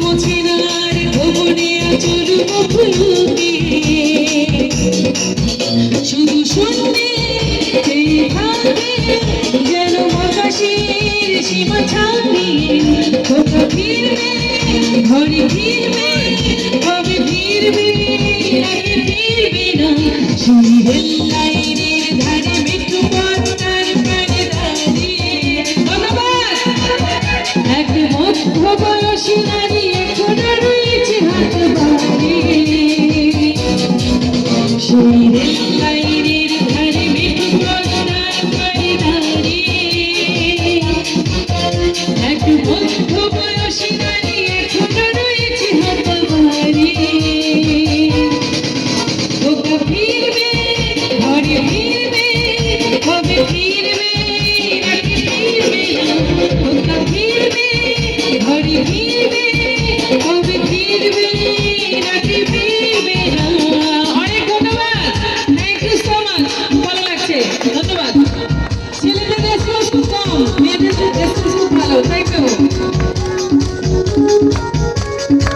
মোছেনার ভবনে আচল মুখলুকে শুধু শুনতে থাকে যেন আকাশের সীমা ছাড়িয়ে কোথা ফিরবে ঘরে ফিরবে কবে ফিরবে নাকি ফিরবে না সেই রেল লাইনের ধারে মেট্রো পথটার প্রাণে দাঁড়িয়ে ধন্যবাদ এক মধ্য বয়সী নারী এখনো রয়েছে হাত বাড়িয়ে সেই রেল লাইনের ধারে মেট্রো পথটার প্রাণে দাঁড়িয়ে এক মধ্য বয়সী নারী এখনো রয়েছে হাত বাড়িয়ে কোথা ফিরবে ঘরে ফিরবে কবে ফিরবে নাকি ফিরবে না কোথা ফিরবে ঘরে ফিরবে কবে ফিরবে নাকি ফিরবে না অনেক ধন্যবাদ থ্যাংক ইউ সো মাচ ভালো লাগছে ধন্যবাদ ছেলেদের খুব কম মেয়েদের খুব ভালো থ্যাংক ইউ